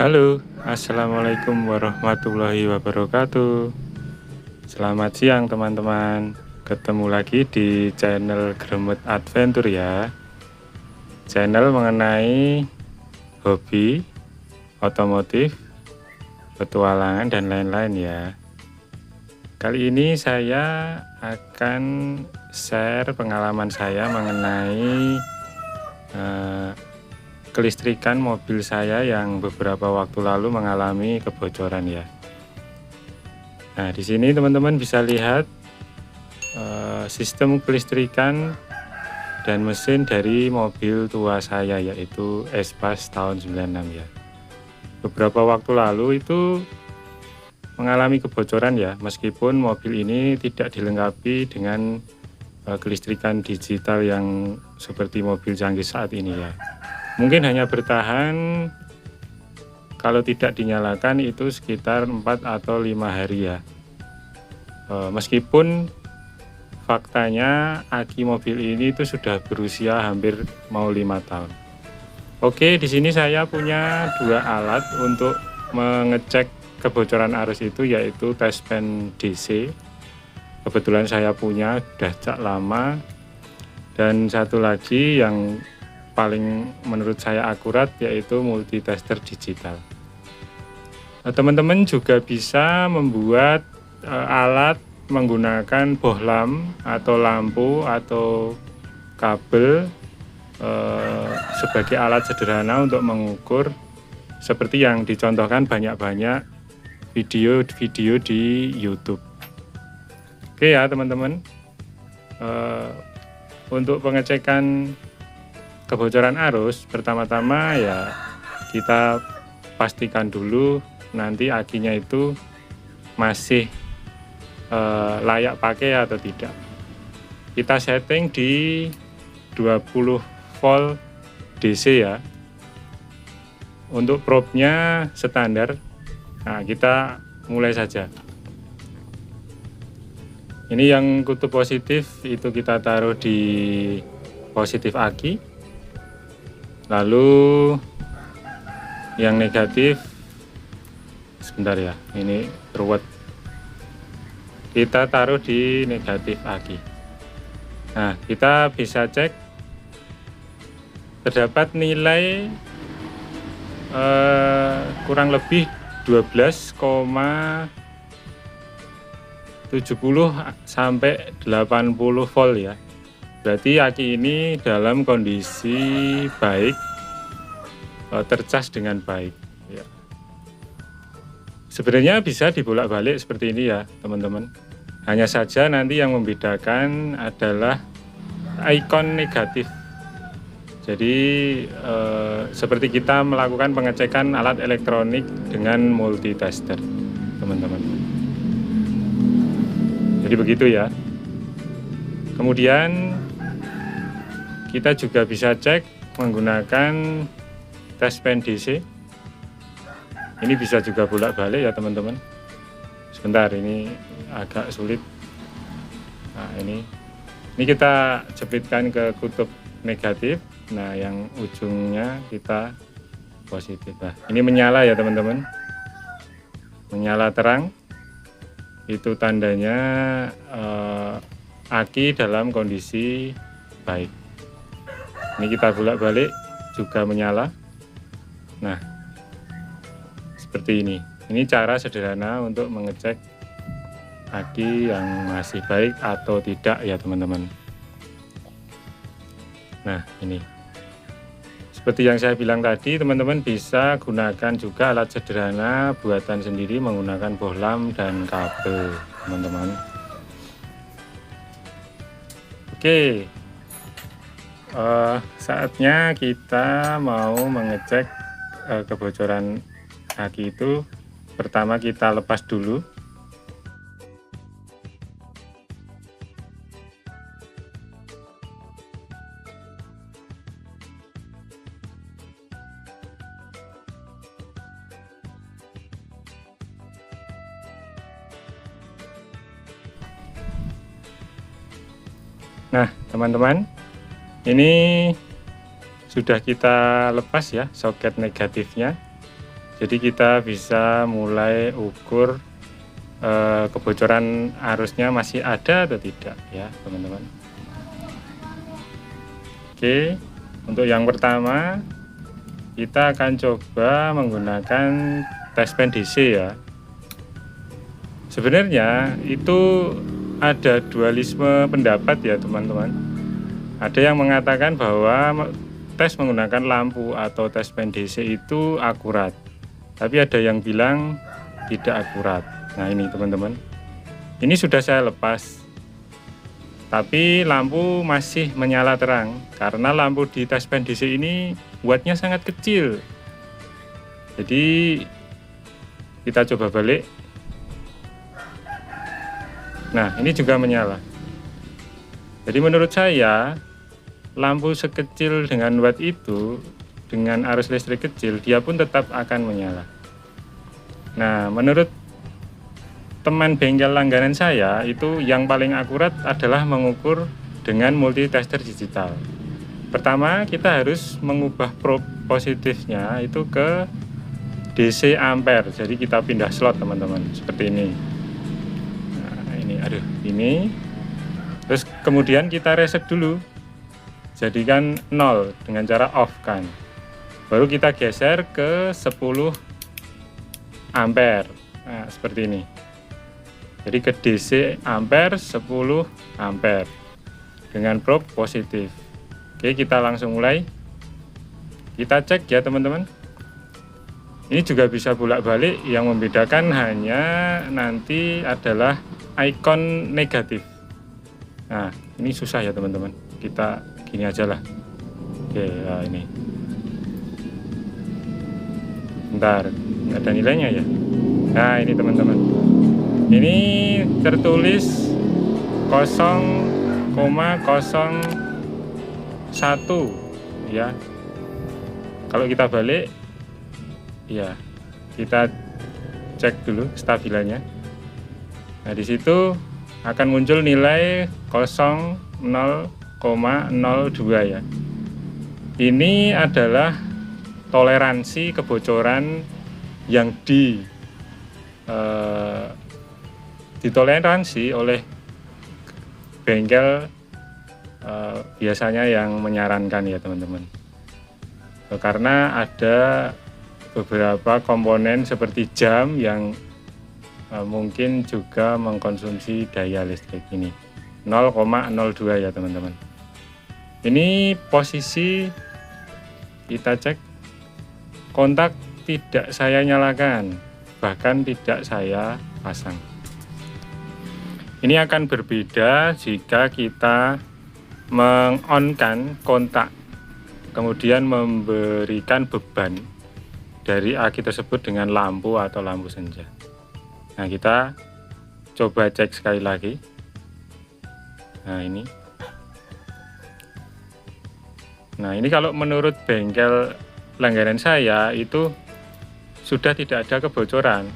Halo, assalamualaikum warahmatullahi wabarakatuh. Selamat siang teman-teman. Ketemu lagi di channel Gremut Adventure ya. Channel mengenai hobi, otomotif, petualangan dan lain-lain ya. Kali ini saya akan share pengalaman saya mengenai kelistrikan mobil saya yang beberapa waktu lalu mengalami kebocoran ya. Nah, di sini teman-teman bisa lihat sistem kelistrikan dan mesin dari mobil tua saya, yaitu Espas tahun 96 ya. Beberapa waktu lalu itu mengalami kebocoran ya, meskipun mobil ini tidak dilengkapi dengan kelistrikan digital yang seperti mobil canggih saat ini ya. Mungkin hanya bertahan kalau tidak dinyalakan itu sekitar 4 atau 5 hari ya. Meskipun faktanya aki mobil ini itu sudah berusia hampir mau 5 tahun. Oke, di sini saya punya dua alat untuk mengecek kebocoran arus itu, yaitu test pen DC. Kebetulan saya punya sudah sejak lama, dan satu lagi yang paling menurut saya akurat yaitu multitester digital. Teman-teman juga bisa membuat alat menggunakan bohlam atau lampu atau kabel sebagai alat sederhana untuk mengukur, seperti yang dicontohkan banyak-banyak video-video di YouTube. Oke ya teman-teman, untuk pengecekan kebocoran arus, pertama-tama ya kita pastikan dulu nanti akinya itu masih layak pakai atau tidak. Kita setting di 20 volt DC ya. Untuk probe-nya standar. Nah, kita mulai saja. Ini yang kutub positif itu kita taruh di positif aki. Lalu yang negatif, sebentar ya, ini ruwet, kita taruh di negatif aki. Nah, kita bisa cek terdapat nilai kurang lebih 12,70 sampai 80 volt ya. Berarti aki ini dalam kondisi baik, tercas dengan baik ya. Sebenarnya bisa dibolak-balik seperti ini ya teman-teman. Hanya saja nanti yang membedakan adalah ikon negatif. Jadi seperti kita melakukan pengecekan alat elektronik dengan multitester teman-teman. Jadi begitu ya. Kemudian kita juga bisa cek menggunakan test pen DC. Ini bisa juga bolak-balik ya teman-teman. Sebentar, ini agak sulit. Nah, ini kita jeplitkan ke kutub negatif. Nah, yang ujungnya kita positif. Nah, ini menyala ya teman-teman. Menyala terang. Itu tandanya aki dalam kondisi baik. Ini kita bolak-balik juga menyala. Nah, seperti ini. Ini cara sederhana untuk mengecek aki yang masih baik atau tidak ya teman-teman. Nah, ini. Seperti yang saya bilang tadi, teman-teman bisa gunakan juga alat sederhana buatan sendiri menggunakan bohlam dan kabel, teman-teman. Oke. Saatnya kita mau mengecek kebocoran aki itu. Pertama kita lepas dulu. Nah teman-teman, ini sudah kita lepas ya soket negatifnya. Jadi kita bisa mulai ukur kebocoran arusnya masih ada atau tidak ya teman-teman. Oke, untuk yang pertama kita akan coba menggunakan tes pen DC ya. Sebenarnya itu ada dualisme pendapat ya teman-teman. Ada yang mengatakan bahwa tes menggunakan lampu atau tes pen DC itu akurat, tapi ada yang bilang tidak akurat. Nah ini teman-teman, ini sudah saya lepas, tapi lampu masih menyala terang karena lampu di tes pen DC ini wattnya sangat kecil. Jadi kita coba balik. Nah ini juga menyala. Jadi menurut saya lampu sekecil dengan watt itu dengan arus listrik kecil dia pun tetap akan menyala. Nah menurut teman bengkel langganan saya itu yang paling akurat adalah mengukur dengan multitester digital. Pertama kita harus mengubah probe positifnya itu ke DC ampere. Jadi kita pindah slot teman-teman seperti ini. Nah ini terus kemudian kita reset dulu, jadikan 0 dengan cara off kan. Baru kita geser ke 10 ampere. Nah seperti ini. Jadi ke DC ampere 10 ampere dengan probe positif. Oke, kita langsung mulai. Kita cek ya teman-teman. Ini juga bisa bolak-balik, yang membedakan hanya nanti adalah ikon negatif. Nah, ini susah ya teman-teman. Kita gini aja lah. Oke, nah ini. Bentar, nggak ada nilainya ya. Nah, ini teman-teman. Ini tertulis 0,01 ya. Kalau kita balik ya, kita cek dulu stabilannya. Nah, di situ akan muncul nilai 0,02 ya. Ini adalah toleransi kebocoran yang ditoleransi oleh bengkel biasanya yang menyarankan ya teman-teman. Karena ada beberapa komponen seperti jam yang mungkin juga mengkonsumsi daya listrik ini 0,02 ya teman-teman. Ini posisi kita cek, kontak tidak saya nyalakan, bahkan tidak saya pasang. Ini akan berbeda jika kita meng-on-kan kontak, kemudian memberikan beban dari aki tersebut dengan lampu atau lampu senja. Nah, kita coba cek sekali lagi. Nah, ini. Nah, ini kalau menurut bengkel langganan saya itu sudah tidak ada kebocoran.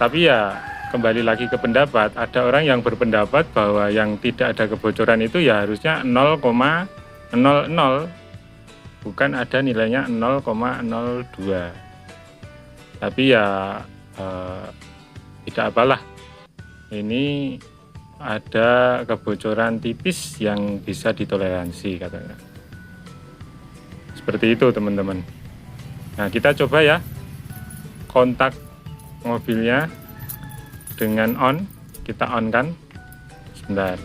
Tapi ya kembali lagi ke pendapat, ada orang yang berpendapat bahwa yang tidak ada kebocoran itu ya harusnya 0,00, bukan ada nilainya 0,02. Tapi ya tidak apalah, ini ada kebocoran tipis yang bisa ditoleransi katanya. Seperti itu teman-teman. Nah, kita coba ya kontak mobilnya dengan on, kita on kan sebentar.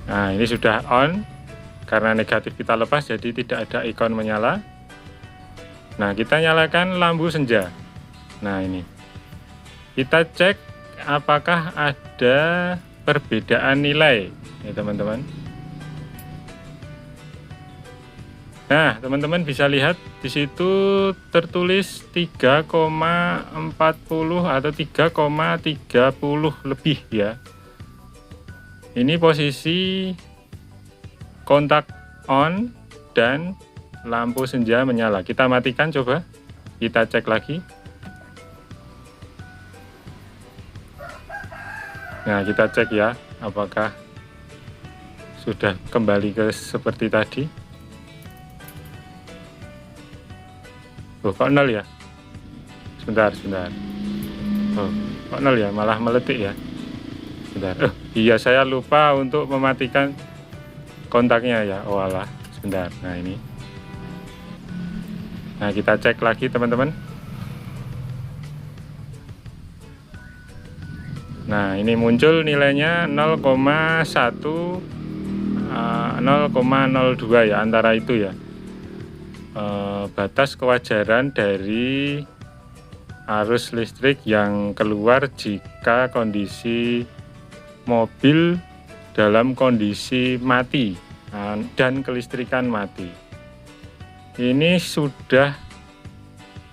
Nah, ini sudah on, karena negatif kita lepas jadi tidak ada ikon menyala. Nah, kita nyalakan lampu senja. Nah, ini kita cek apakah ada perbedaan nilai ya teman-teman. Nah, teman-teman bisa lihat di situ tertulis 3,40 atau 3,30 lebih ya. Ini posisi kontak on dan lampu senja menyala. Kita matikan coba. Kita cek lagi. Nah, kita cek ya apakah sudah kembali ke seperti tadi. Oh, kok nol ya? Sebentar. Oh, kok nol ya? Malah meletik ya. Sebentar. Oh, iya, saya lupa untuk mematikan kontaknya ya. Oh alah, sebentar. Nah, ini. Nah, kita cek lagi teman-teman. Nah, ini muncul nilainya 0,02 ya, antara itu ya. Batas kewajaran dari arus listrik yang keluar jika kondisi mobil dalam kondisi mati dan kelistrikan mati. Ini sudah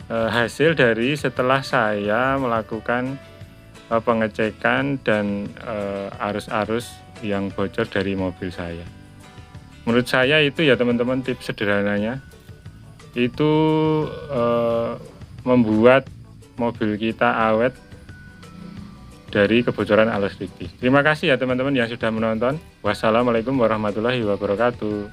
hasil dari setelah saya melakukan pengecekan dan arus-arus yang bocor dari mobil saya. Menurut saya itu ya teman-teman, tips sederhananya itu membuat mobil kita awet dari kebocoran arus listrik. Terima kasih ya teman-teman yang sudah menonton. Wassalamualaikum warahmatullahi wabarakatuh.